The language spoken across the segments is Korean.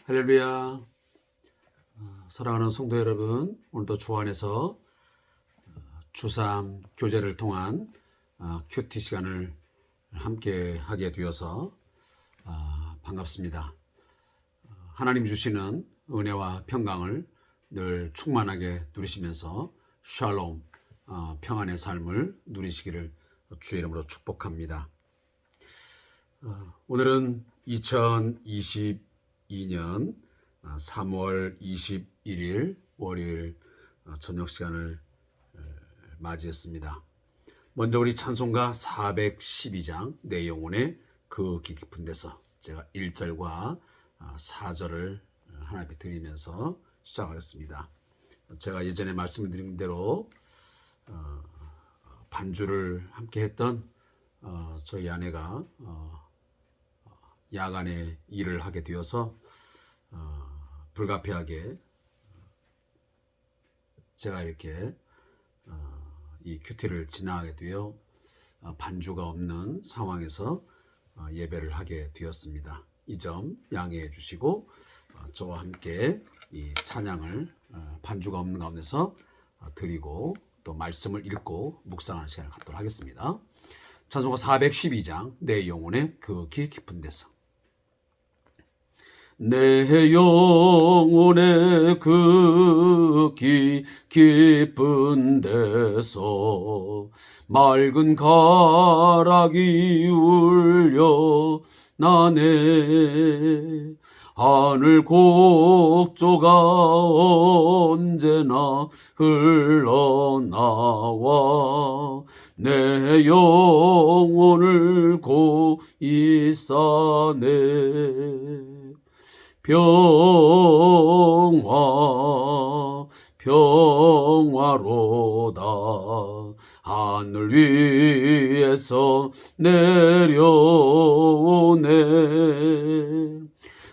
할렐루야. 사랑하는 성도 여러분, 오늘도 주 안에서 주3 교제를 통한 큐티 시간을 함께 하게 되어서 반갑습니다. 하나님 주시는 은혜와 평강을 늘 충만하게 누리시면서 샬롬, 평안의 삶을 누리시기를 주의 이름으로 축복합니다. 오늘은 2022년 3월 21일 월요일 저녁 시간을 맞이했습니다. 먼저 우리 찬송가 412장 내 영혼의 그 깊은 데서 제가 1절과 4절을 하나 앞에 드리면서 시작하겠습니다. 제가 예전에 말씀드린 대로 반주를 함께 했던 저희 아내가 야간에 일을 하게 되어서 불가피하게 제가 이렇게 이 큐티를 진행하게 되어 반주가 없는 상황에서 예배를 하게 되었습니다. 이 점 양해해 주시고 저와 함께 이 찬양을 반주가 없는 가운데서 드리고 또 말씀을 읽고 묵상하는 시간을 갖도록 하겠습니다. 찬송가 412장 내 영혼의 그 깊은 데서. 내 영혼의 그 깊은 데서 맑은 가락이 울려 나네. 하늘 곡조가 언제나 흘러나와 내 영혼을 고이 싸네. 평화로다 하늘 위에서 내려오네.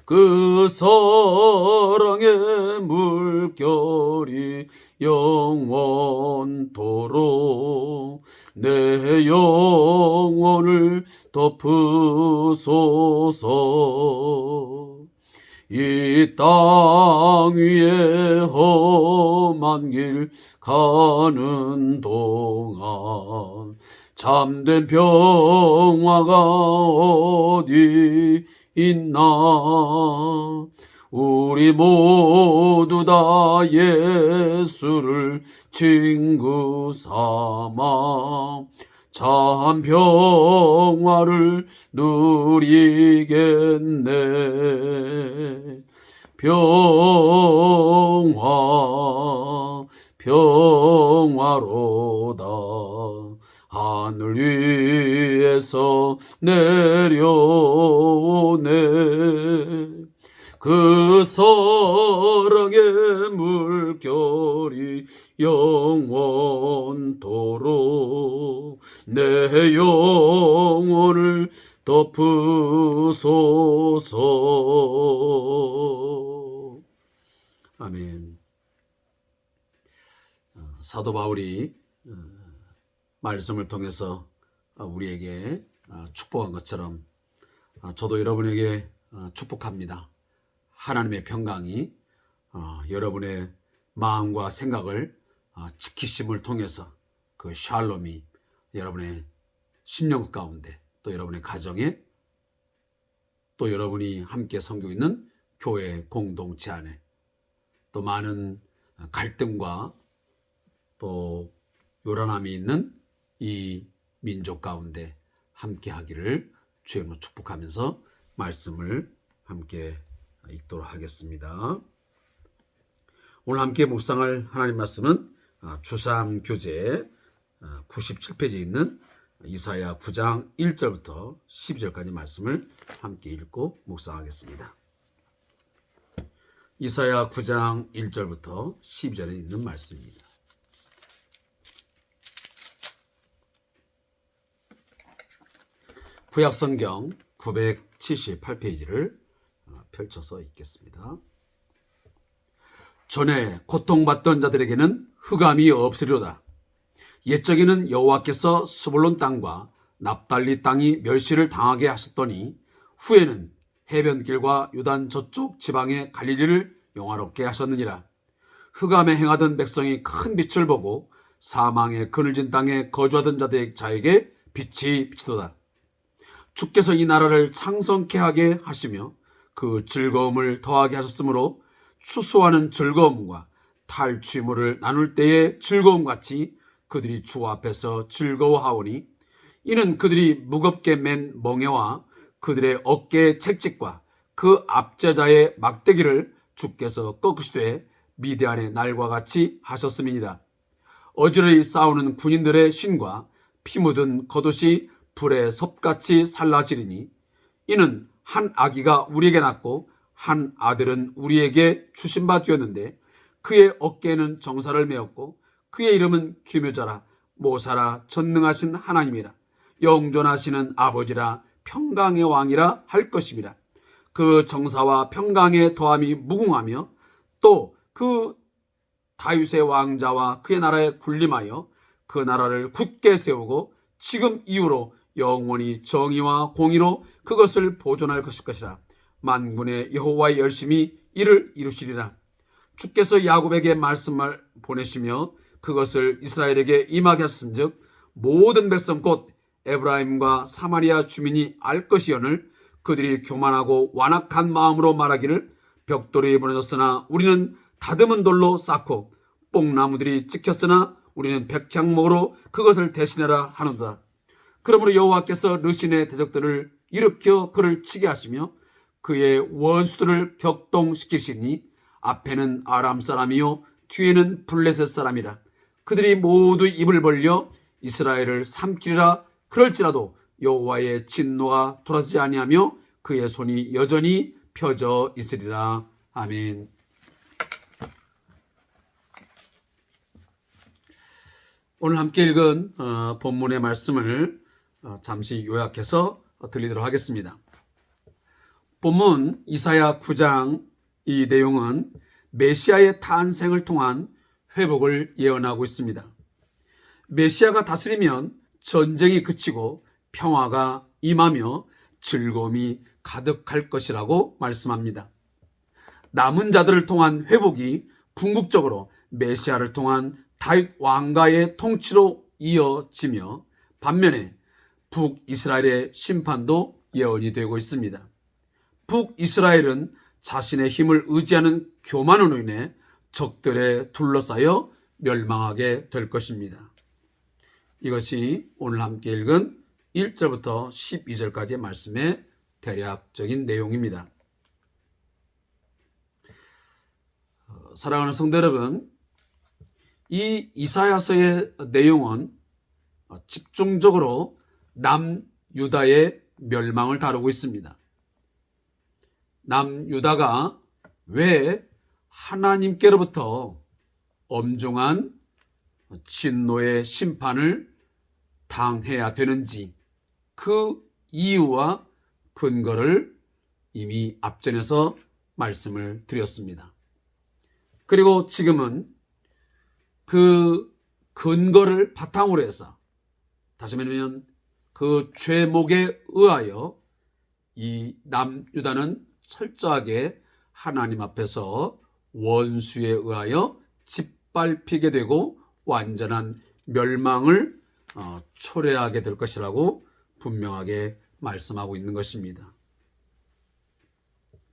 그 사랑의 물결이 영원토록 내 영혼을 덮으소서. 이 땅 위에 험한 길 가는 동안 참된 평화가 어디 있나. 우리 모두 다 예수를 친구 삼아 참 평화를 누리겠네. 평화로다 하늘 위에서 내려오네. 그 사랑의 물결이 영원토록 내 영혼을 덮으소서. 아멘. 사도 바울이 말씀을 통해서 우리에게 축복한 것처럼 저도 여러분에게 축복합니다. 하나님의 평강이 여러분의 마음과 생각을 지키심을 통해서 그 샬롬이 여러분의 심령 가운데 또 여러분의 가정에 또 여러분이 함께 섬기고 있는 교회 공동체 안에 또 많은 갈등과 또 요란함이 있는 이 민족 가운데 함께 하기를 주님으로 축복하면서 말씀을 함께 읽도록 하겠습니다. 오늘 함께 묵상할 하나님 말씀은 주3 교재 97페이지에 있는 이사야 9장 1절부터 12절까지 말씀을 함께 읽고 묵상하겠습니다. 이사야 9장 1절부터 12절에 있는 말씀입니다. 구약성경 978페이지를 펼쳐서 읽겠습니다. 전에 고통받던 자들에게는 흑암이 없으리로다. 옛적에는 여호와께서 스불론 땅과 납달리 땅이 멸시를 당하게 하셨더니 후에는 해변길과 요단 저쪽 지방의 갈릴리를 영화롭게 하셨느니라. 흑암에 행하던 백성이 큰 빛을 보고 사망의 그늘진 땅에 거주하던 자에게 빛이 비치도다. 주께서 이 나라를 창성케 하게 하시며 그 즐거움을 더하게 하셨으므로 추수하는 즐거움과 탈취물을 나눌 때의 즐거움같이 그들이 주 앞에서 즐거워하오니 이는 그들이 무겁게 맨 멍에와 그들의 어깨의 채찍과 그 압제자의 막대기를 주께서 꺾으시되 미디안의 날과 같이 하셨음이니이다. 어지러이 싸우는 군인들의 신과 피 묻은 겉옷이 불에 섭같이 살라지리니 이는 한 아기가 우리에게 낳고 한 아들은 우리에게 주신 바 되었는데 그의 어깨에는 정사를 메었고 그의 이름은 기묘자라 모사라 전능하신 하나님이라 영존하시는 아버지라 평강의 왕이라 할 것입니다. 그 정사와 평강의 더함이 무궁하며 또 그 다윗의 왕자와 그의 나라에 군림하여 그 나라를 굳게 세우고 지금 이후로 영원히 정의와 공의로 그것을 보존할 것이라. 만군의 여호와의 열심히 이를 이루시리라. 주께서 야곱에게 말씀을 보내시며 그것을 이스라엘에게 임하게 하신즉 모든 백성 곧 에브라임과 사마리아 주민이 알 것이오늘 그들이 교만하고 완악한 마음으로 말하기를 벽돌이 무너졌으나 우리는 다듬은 돌로 쌓고 뽕나무들이 찍혔으나 우리는 백향목으로 그것을 대신하라 하는도다. 그러므로 여호와께서 르신의 대적들을 일으켜 그를 치게 하시며 그의 원수들을 격동시키시니 앞에는 아람 사람이요 뒤에는 블레셋 사람이라. 그들이 모두 입을 벌려 이스라엘을 삼키리라. 그럴지라도 여호와의 진노가 돌아서지 아니하며 그의 손이 여전히 펴져 있으리라. 아멘. 오늘 함께 읽은 본문의 말씀을 잠시 요약해서 들리도록 하겠습니다. 본문 이사야 9장 이 내용은 메시아의 탄생을 통한 회복을 예언하고 있습니다. 메시아가 다스리면 전쟁이 그치고 평화가 임하며 즐거움이 가득할 것이라고 말씀합니다. 남은 자들을 통한 회복이 궁극적으로 메시아를 통한 다윗 왕가의 통치로 이어지며 반면에 북이스라엘의 심판도 예언이 되고 있습니다. 북이스라엘은 자신의 힘을 의지하는 교만으로 인해 적들에 둘러싸여 멸망하게 될 것입니다. 이것이 오늘 함께 읽은 1절부터 12절까지의 말씀의 대략적인 내용입니다. 사랑하는 성도 여러분, 이 이사야서의 내용은 집중적으로 남유다의 멸망을 다루고 있습니다. 남유다가 왜 하나님께로부터 엄중한 진노의 심판을 당해야 되는지 그 이유와 근거를 이미 앞전에서 말씀을 드렸습니다. 그리고 지금은 그 근거를 바탕으로 해서 다시 말하면 그 죄목에 의하여 이 남유다는 철저하게 하나님 앞에서 원수에 의하여 짓밟히게 되고 완전한 멸망을 초래하게 될 것이라고 분명하게 말씀하고 있는 것입니다.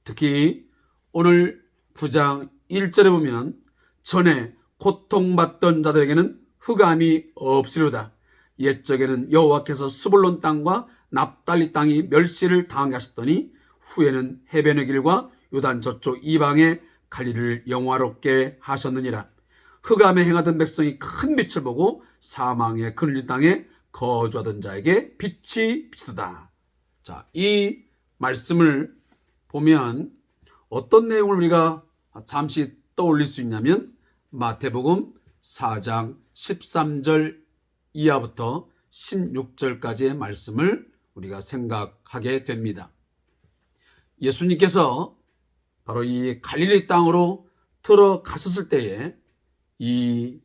특히 오늘 9장 1절에 보면 전에 고통받던 자들에게는 흑암이 없으리로다. 옛적에는 여호와께서 스불론 땅과 납달리 땅이 멸시를 당하게 하셨더니 후에는 해변의 길과 요단 저쪽 이방의 갈릴리를 영화롭게 하셨느니라. 흑암에 행하던 백성이 큰 빛을 보고 사망의 그늘진 땅에 거주하던 자에게 빛이 비치도다. 자, 이 말씀을 보면 어떤 내용을 우리가 잠시 떠올릴 수 있냐면 마태복음 4장 13절 이하부터 16절까지의 말씀을 우리가 생각하게 됩니다. 예수님께서 바로 이 갈릴리 땅으로 들어가셨을 때에 이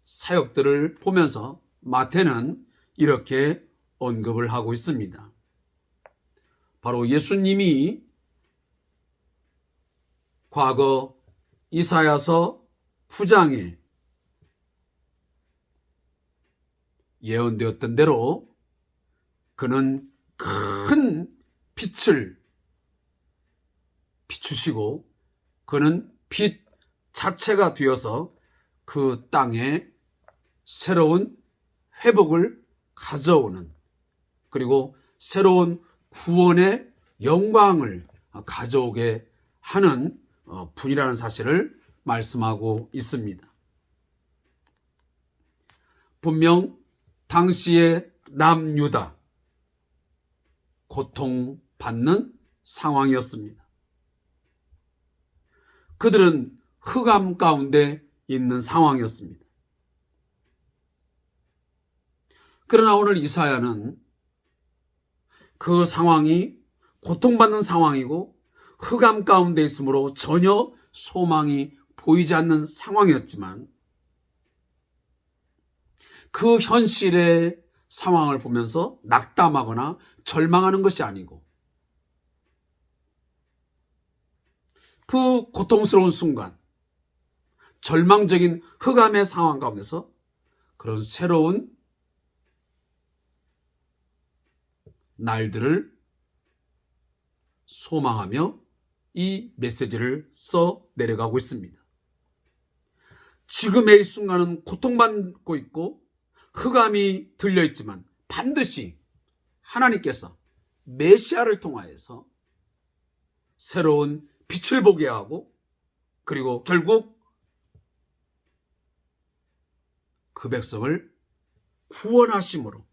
사역들을 보면서 마태는 이렇게 언급을 하고 있습니다. 바로 예수님이 과거 이사야서 9장에 예언되었던 대로 그는 큰 빛을 비추시고 그는 빛 자체가 되어서 그 땅에 새로운 회복을 가져오는, 그리고 새로운 구원의 영광을 가져오게 하는 분이라는 사실을 말씀하고 있습니다. 분명 당시의 남유다 고통받는 상황이었습니다. 그들은 흑암 가운데 있는 상황이었습니다. 그러나 오늘 이사야는 그 상황이 고통받는 상황이고 흑암 가운데 있으므로 전혀 소망이 보이지 않는 상황이었지만 그 현실의 상황을 보면서 낙담하거나 절망하는 것이 아니고 그 고통스러운 순간, 절망적인 흑암의 상황 가운데서 그런 새로운 날들을 소망하며 이 메시지를 써 내려가고 있습니다. 지금의 이 순간은 고통받고 있고 흑암이 들려있지만 반드시 하나님께서 메시아를 통하여서 새로운 빛을 보게 하고, 그리고 결국 그 백성을 구원하심으로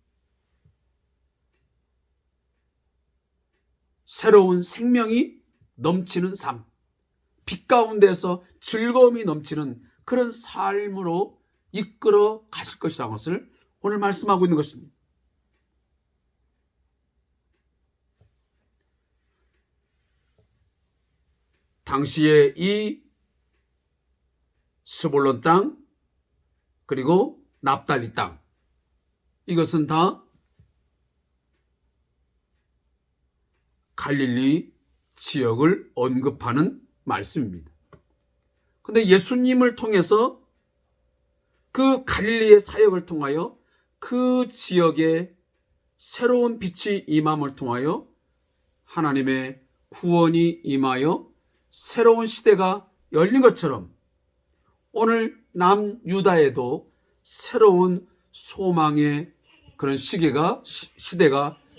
새로운 생명이 넘치는 삶, 빛 가운데서 즐거움이 넘치는 그런 삶으로 이끌어 가실 것이라는 것을 오늘 말씀하고 있는 것입니다. 당시에 이 스불론 땅, 그리고 납달리 땅, 이것은 다 갈릴리 지역을 언급하는 말씀입니다. 그런데 예수님을 통해서 그 갈릴리의 사역을 통하여 그 지역에 새로운 빛이 임함을 통하여 하나님의 구원이 임하여 새로운 시대가 열린 것처럼 오늘 남유다에도 새로운 소망의 그런 시대가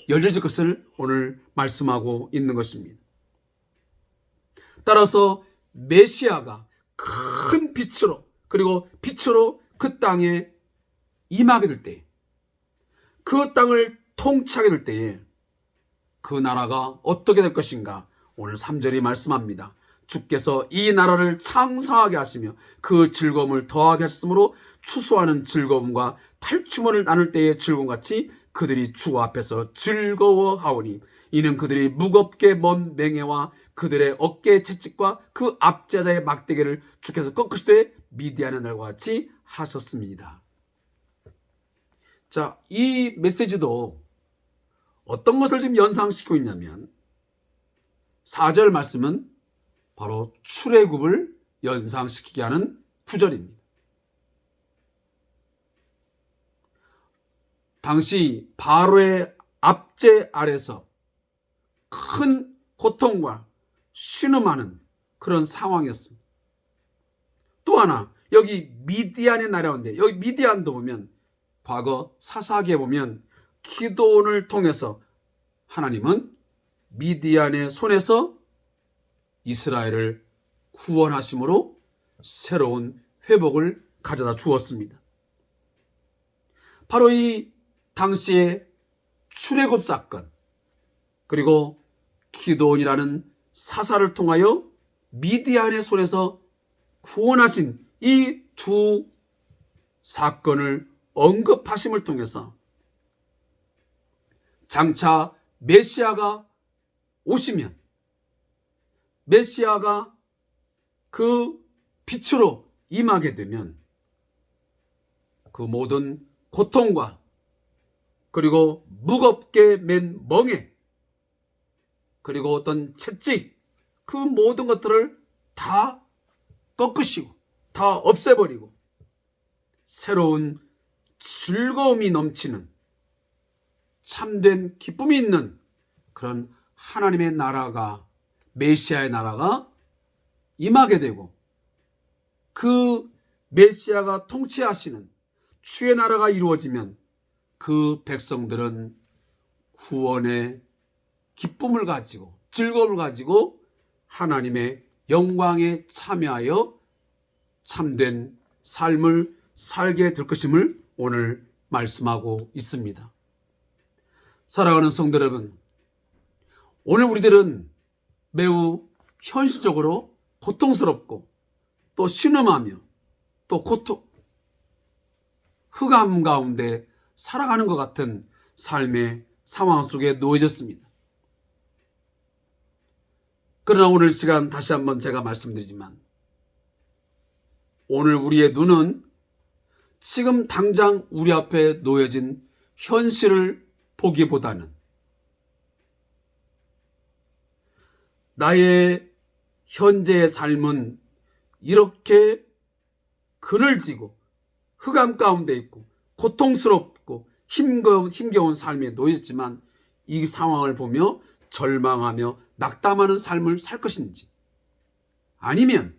열려질 것을 오늘 말씀하고 있는 것입니다. 따라서 메시아가 큰 빛으로, 그리고 빛으로 그 땅에 임하게 될 때, 그 땅을 통치하게 될 때에 그 나라가 어떻게 될 것인가 오늘 3절이 말씀합니다. 주께서 이 나라를 창성하게 하시며 그 즐거움을 더하게 하셨으므로 추수하는 즐거움과 탈취물을 나눌 때의 즐거움같이 그들이 주 앞에서 즐거워하오니 이는 그들이 무겁게 먼 맹해와 그들의 어깨의 채찍과 그 압제자의 막대기를 주께서 꺾으시되 미디안의 날과 같이 하셨습니다. 자, 이 메시지도 어떤 것을 지금 연상시키고 있냐면 4절 말씀은 바로 출애굽을 연상시키게 하는 구절입니다. 당시 바로의 압제 아래서 큰 고통과 신음하는 그런 상황이었습니다. 또 하나, 여기 미디안의 나라인데, 여기 미디안도 보면 과거 사사기에 보면 기도원을 통해서 하나님은 미디안의 손에서 이스라엘을 구원하심으로 새로운 회복을 가져다 주었습니다. 바로 이 당시의 출애굽 사건, 그리고 기도원이라는 사사를 통하여 미디안의 손에서 구원하신 이 두 사건을 언급하심을 통해서 장차 메시아가 오시면 메시아가 그 빛으로 임하게 되면 그 모든 고통과 그리고 무겁게 맨 멍에 그리고 어떤 채찍, 그 모든 것들을 다 꺾으시고 다 없애버리고 새로운 즐거움이 넘치는 참된 기쁨이 있는 그런 하나님의 나라가, 메시아의 나라가 임하게 되고, 그 메시아가 통치하시는 주의 나라가 이루어지면 그 백성들은 구원의 기쁨을 가지고 즐거움을 가지고 하나님의 영광에 참여하여 참된 삶을 살게 될 것임을 오늘 말씀하고 있습니다. 사랑하는 성도 여러분, 오늘 우리들은 매우 현실적으로 고통스럽고 또 신음하며 또 흑암 가운데 살아가는 것 같은 삶의 상황 속에 놓여졌습니다. 그러나 오늘 시간 다시 한번 제가 말씀드리지만, 오늘 우리의 눈은 지금 당장 우리 앞에 놓여진 현실을 보기보다는 나의 현재의 삶은 이렇게 그늘지고 흑암 가운데 있고 고통스럽고 힘겨운 삶에 놓였지만 이 상황을 보며 절망하며 낙담하는 삶을 살 것인지, 아니면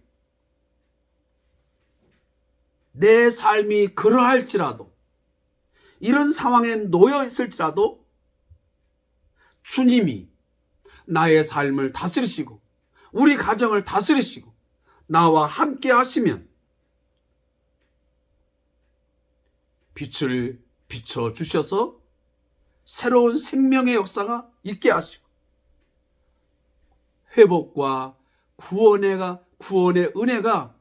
내 삶이 그러할지라도, 이런 상황에 놓여 있을지라도 주님이 나의 삶을 다스리시고 우리 가정을 다스리시고 나와 함께 하시면 빛을 비춰 주셔서 새로운 생명의 역사가 있게 하시고 회복과 구원의 은혜가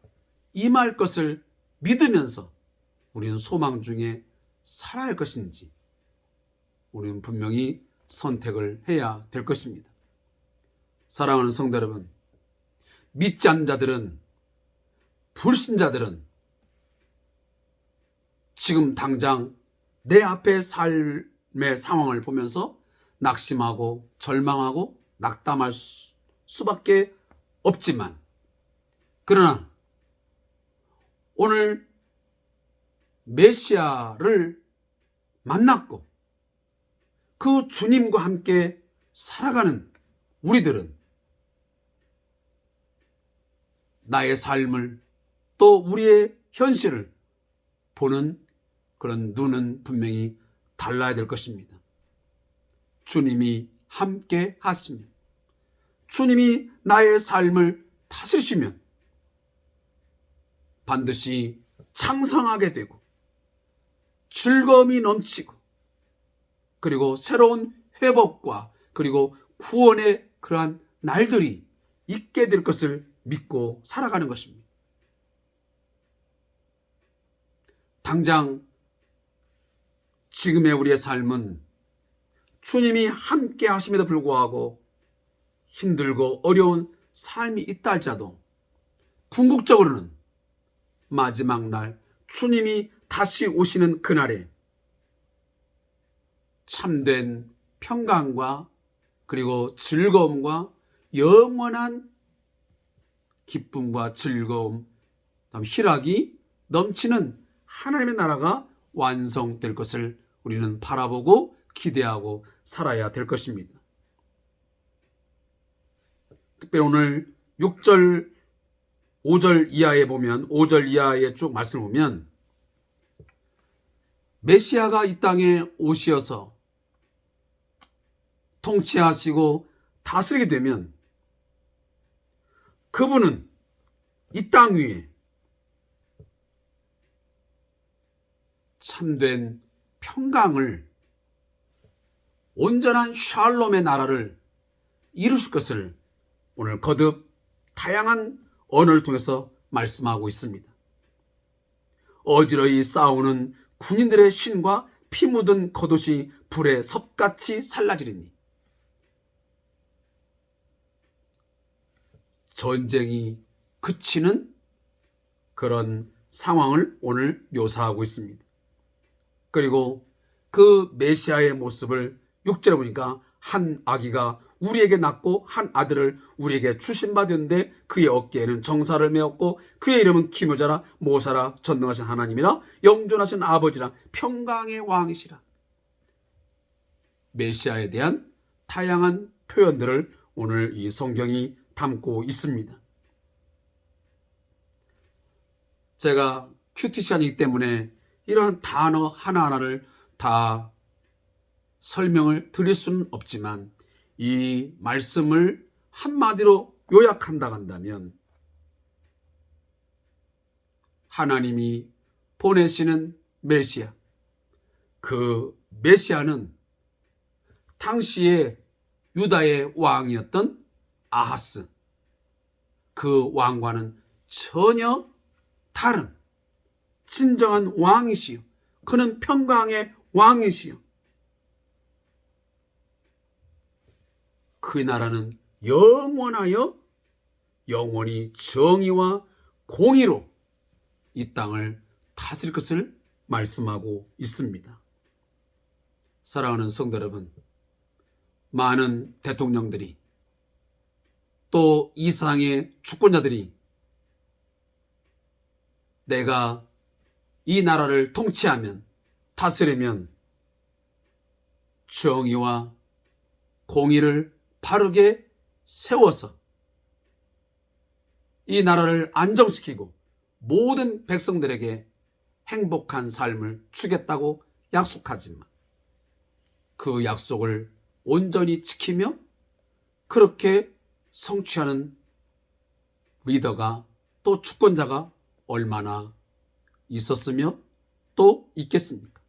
임할 것을 믿으면서 우리는 소망 중에 살아야 할 것인지, 우리는 분명히 선택을 해야 될 것입니다. 사랑하는 성도 여러분, 믿지 않는 자들은, 불신자들은 지금 당장 내 앞의 삶의 상황을 보면서 낙심하고 절망하고 낙담할 수밖에 없지만, 그러나 오늘 메시아를 만났고 그 주님과 함께 살아가는 우리들은 나의 삶을 또 우리의 현실을 보는 그런 눈은 분명히 달라야 될 것입니다. 주님이 함께 하시면, 주님이 나의 삶을 다스리시면 반드시 창성하게 되고 즐거움이 넘치고, 그리고 새로운 회복과 그리고 구원의 그러한 날들이 있게 될 것을 믿고 살아가는 것입니다. 당장 지금의 우리의 삶은 주님이 함께 하심에도 불구하고 힘들고 어려운 삶이 있다 할지라도, 궁극적으로는 마지막 날 주님이 다시 오시는 그날에 참된 평강과 그리고 즐거움과 영원한 기쁨과 즐거움, 희락이 넘치는 하나님의 나라가 완성될 것을 우리는 바라보고 기대하고 살아야 될 것입니다. 특별히 오늘 6절, 5절 이하에 보면, 5절 이하에 쭉 말씀을 보면, 메시아가 이 땅에 오시어서 통치하시고 다스리게 되면 그분은 이 땅 위에 참된 평강을, 온전한 샬롬의 나라를 이루실 것을 오늘 거듭 다양한 언어를 통해서 말씀하고 있습니다. 어지러이 싸우는 군인들의 신과 피 묻은 겉옷이 불에 섭같이 살라지리니, 전쟁이 그치는 그런 상황을 오늘 묘사하고 있습니다. 그리고 그 메시아의 모습을 6절에 보니까 한 아기가 우리에게 낳고 한 아들을 우리에게 주신받았는데 그의 어깨에는 정사를 메었고 그의 이름은 기묘자라 모사라 전능하신 하나님이라 영존하신 아버지라 평강의 왕이시라. 메시아에 대한 다양한 표현들을 오늘 이 성경이 담고 있습니다. 제가 큐티 시간이기 때문에 이러한 단어 하나하나를 다 설명을 드릴 수는 없지만 이 말씀을 한마디로 요약한다 한다면 하나님이 보내시는 메시아, 그 메시아는 당시에 유다의 왕이었던 아하스, 그 왕과는 전혀 다른 진정한 왕이시요, 그는 평강의 왕이시요, 그 나라는 영원하여 영원히 정의와 공의로 이 땅을 다스릴 것을 말씀하고 있습니다. 사랑하는 성도 여러분, 많은 대통령들이 또 이상의 주권자들이 내가 이 나라를 통치하면, 다스리면 정의와 공의를 바르게 세워서 이 나라를 안정시키고 모든 백성들에게 행복한 삶을 주겠다고 약속하지만 그 약속을 온전히 지키며 그렇게 성취하는 리더가 또 주권자가 얼마나 있었으며 또 있겠습니까?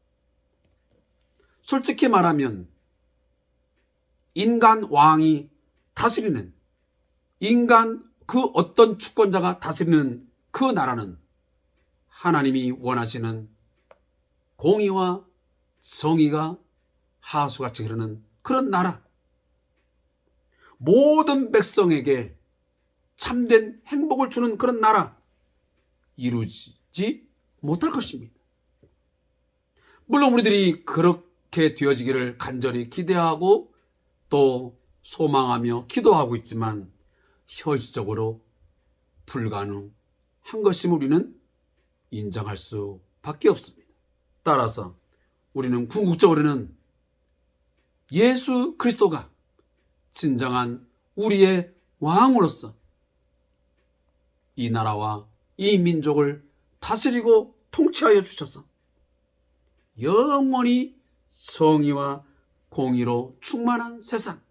솔직히 말하면 인간 왕이 다스리는, 인간 그 어떤 주권자가 다스리는 그 나라는 하나님이 원하시는 공의와 정의가 하수같이 흐르는 그런 나라, 모든 백성에게 참된 행복을 주는 그런 나라 이루지 못할 것입니다. 물론 우리들이 그렇게 되어지기를 간절히 기대하고 또 소망하며 기도하고 있지만 현실적으로 불가능한 것임을 우리는 인정할 수밖에 없습니다. 따라서 우리는 궁극적으로는 예수 그리스도가 진정한 우리의 왕으로서 이 나라와 이 민족을 다스리고 통치하여 주셔서 영원히 정의와 공의로 충만한 세상,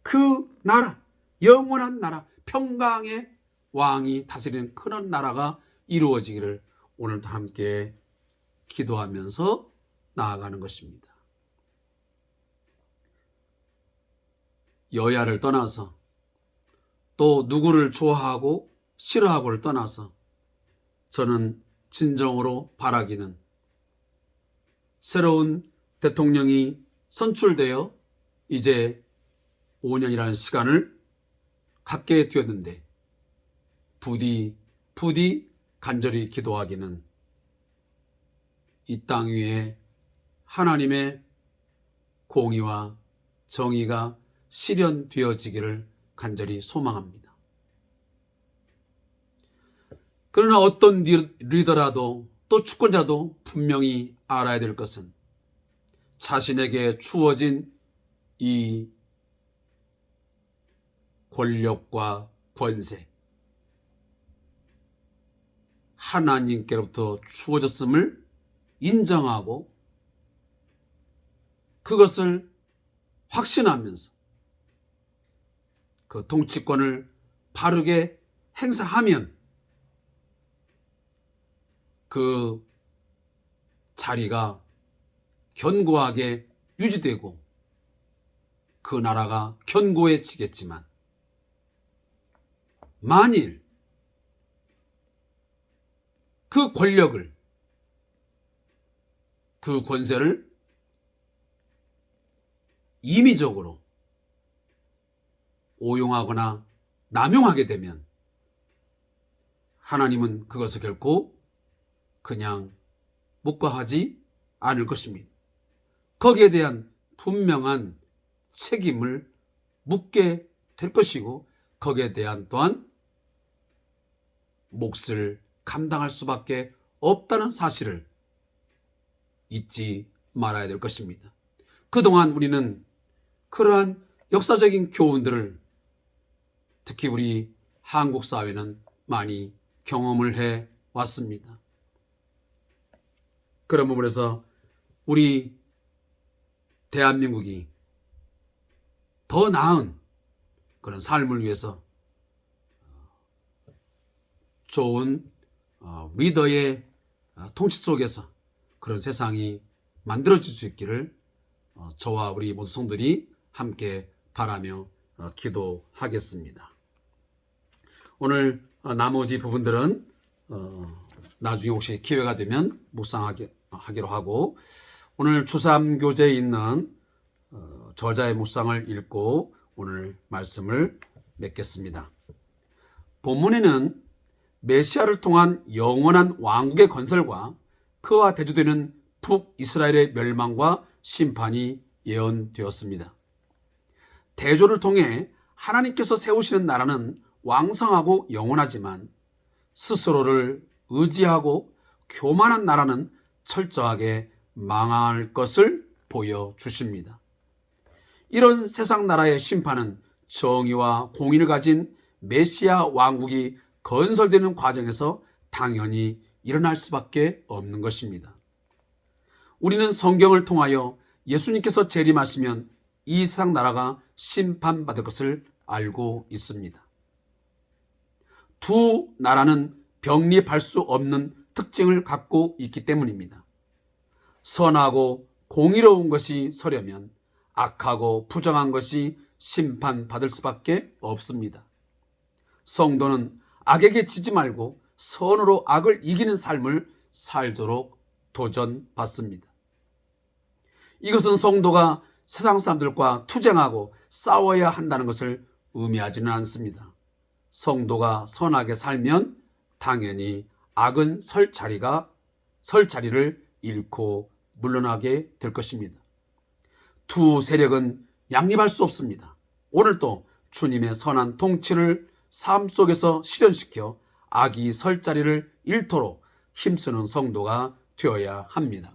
그 나라, 영원한 나라, 평강의 왕이 다스리는 그런 나라가 이루어지기를 오늘도 함께 기도하면서 나아가는 것입니다. 여야를 떠나서 또 누구를 좋아하고 싫어하고를 떠나서 저는 진정으로 바라기는 새로운 대통령이 선출되어 이제 5년이라는 시간을 갖게 되었는데 부디 간절히 기도하기는 이 땅 위에 하나님의 공의와 정의가 실현되어지기를 간절히 소망합니다. 그러나 어떤 리더라도 또 주권자도 분명히 알아야 될 것은 자신에게 주어진 이 권력과 권세, 하나님께로부터 주어졌음을 인정하고 그것을 확신하면서 그 통치권을 바르게 행사하면 그 자리가 견고하게 유지되고 그 나라가 견고해지겠지만 만일 그 권력을, 그 권세를 임의적으로 오용하거나 남용하게 되면 하나님은 그것을 결코 그냥 묵과하지 않을 것입니다. 거기에 대한 분명한 책임을 묻게 될 것이고 거기에 대한 또한 몫을 감당할 수밖에 없다는 사실을 잊지 말아야 될 것입니다. 그동안 우리는 그러한 역사적인 교훈들을 특히 우리 한국 사회는 많이 경험을 해 왔습니다. 그런 부분에서 우리 대한민국이 더 나은 그런 삶을 위해서 좋은 리더의 통치 속에서 그런 세상이 만들어질 수 있기를 저와 우리 모든 성도들이 함께 바라며 기도하겠습니다. 오늘 나머지 부분들은 나중에 혹시 기회가 되면 묵상하기로 하고, 오늘 주삼교재에 있는 저자의 묵상을 읽고 오늘 말씀을 맺겠습니다. 본문에는 메시아를 통한 영원한 왕국의 건설과 그와 대조되는 북이스라엘의 멸망과 심판이 예언되었습니다. 대조를 통해 하나님께서 세우시는 나라는 왕성하고 영원하지만 스스로를 의지하고 교만한 나라는 철저하게 망할 것을 보여주십니다. 이런 세상 나라의 심판은 정의와 공의를 가진 메시아 왕국이 건설되는 과정에서 당연히 일어날 수밖에 없는 것입니다. 우리는 성경을 통하여 예수님께서 재림하시면 이 세상 나라가 심판받을 것을 알고 있습니다. 두 나라는 병립할 수 없는 특징을 갖고 있기 때문입니다. 선하고 공의로운 것이 서려면 악하고 부정한 것이 심판받을 수밖에 없습니다. 성도는 악에게 지지 말고 선으로 악을 이기는 삶을 살도록 도전받습니다. 이것은 성도가 세상 사람들과 투쟁하고 싸워야 한다는 것을 의미하지는 않습니다. 성도가 선하게 살면 당연히 악은 설 자리를 잃고 물러나게 될 것입니다. 두 세력은 양립할 수 없습니다. 오늘도 주님의 선한 통치를 삶 속에서 실현시켜 악이 설 자리를 잃도록 힘쓰는 성도가 되어야 합니다.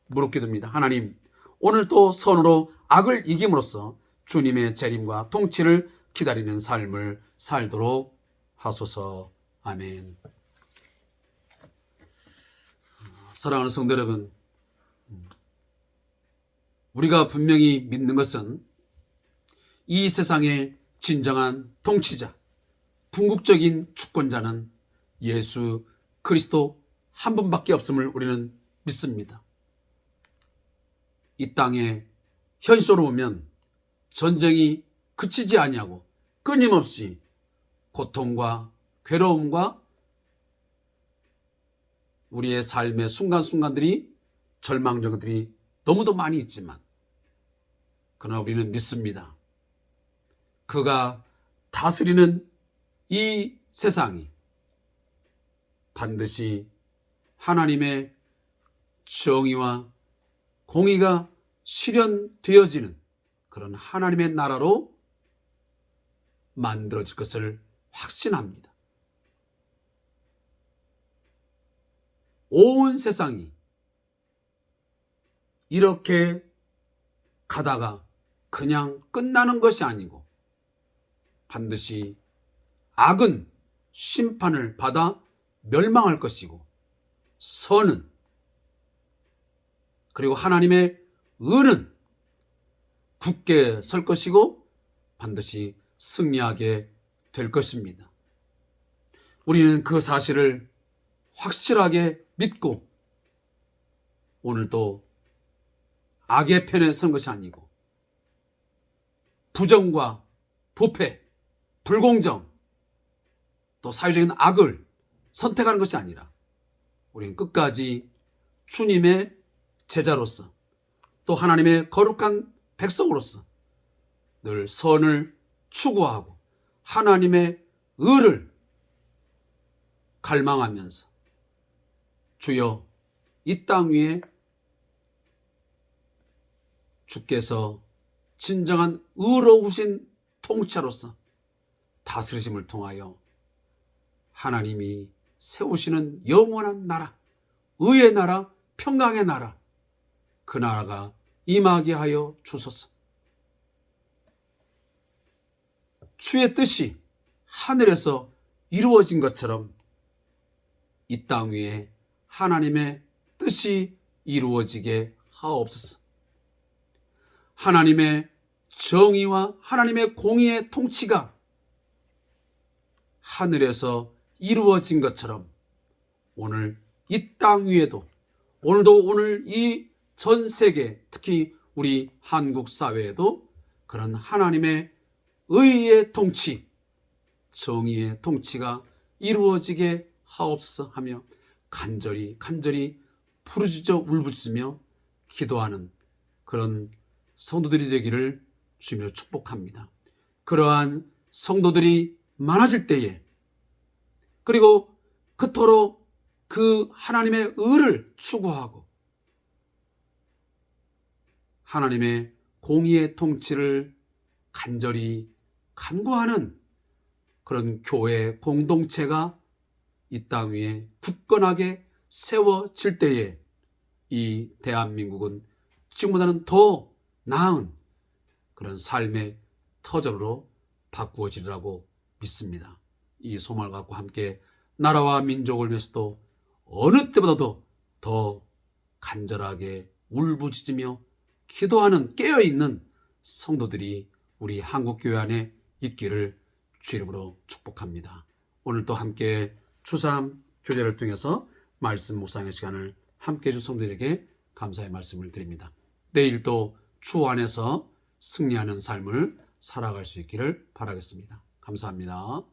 묻기도입니다. 하나님, 오늘도 선으로 악을 이김으로써 주님의 재림과 통치를 기다리는 삶을 살도록 하소서. 아멘. 사랑하는 성도 여러분, 우리가 분명히 믿는 것은 이 세상의 진정한 통치자, 궁극적인 주권자는 예수 그리스도 한 분밖에 없음을 우리는 믿습니다. 이 땅에 현실로 보면 전쟁이 그치지 아니하고 끊임없이 고통과 괴로움과 우리의 삶의 순간순간들이 절망적들이 너무도 많이 있지만 그러나 우리는 믿습니다. 그가 다스리는 이 세상이 반드시 하나님의 정의와 공의가 실현되어지는 그런 하나님의 나라로 만들어질 것을 확신합니다. 온 세상이 이렇게 가다가 그냥 끝나는 것이 아니고 반드시 악은 심판을 받아 멸망할 것이고 선은 그리고 하나님의 의는 굳게 설 것이고 반드시 승리하게 될 것입니다. 우리는 그 사실을 확실하게 믿고 오늘도 악의 편에 선 것이 아니고 부정과 부패, 불공정, 또 사회적인 악을 선택하는 것이 아니라 우리는 끝까지 주님의 제자로서 또 하나님의 거룩한 백성으로서 늘 선을 추구하고 하나님의 의를 갈망하면서 주여 이 땅 위에 주께서 진정한 의로우신 통치자로서 다스리심을 통하여 하나님이 세우시는 영원한 나라, 의의 나라, 평강의 나라, 그 나라가 임하게 하여 주소서. 주의 뜻이 하늘에서 이루어진 것처럼 이 땅 위에 하나님의 뜻이 이루어지게 하옵소서. 하나님의 정의와 하나님의 공의의 통치가 하늘에서 이루어진 것처럼 오늘 이 땅 위에도, 오늘도, 오늘 이 전 세계, 특히 우리 한국 사회에도 그런 하나님의 의의 통치, 정의의 통치가 이루어지게 하옵소서 하며 간절히 부르짖어 울부짖으며 기도하는 그런 성도들이 되기를 주님으로 축복합니다. 그러한 성도들이 많아질 때에, 그리고 그토록 그 하나님의 의를 추구하고 하나님의 공의의 통치를 간절히 간구하는 그런 교회 공동체가 이 땅 위에 굳건하게 세워질 때에 이 대한민국은 지금보다는 더 나은 그런 삶의 터전으로 바꾸어지리라고 믿습니다. 이 소망을 갖고 함께 나라와 민족을 위해서도 어느 때보다도 더 간절하게 울부짖으며 기도하는 깨어있는 성도들이 우리 한국교회 안에 있기를 주 이름으로 축복합니다. 오늘도 함께 추삼 교제를 통해서 말씀 묵상의 시간을 함께 해준 성도들에게 감사의 말씀을 드립니다. 내일도 주 안에서 승리하는 삶을 살아갈 수 있기를 바라겠습니다. 감사합니다.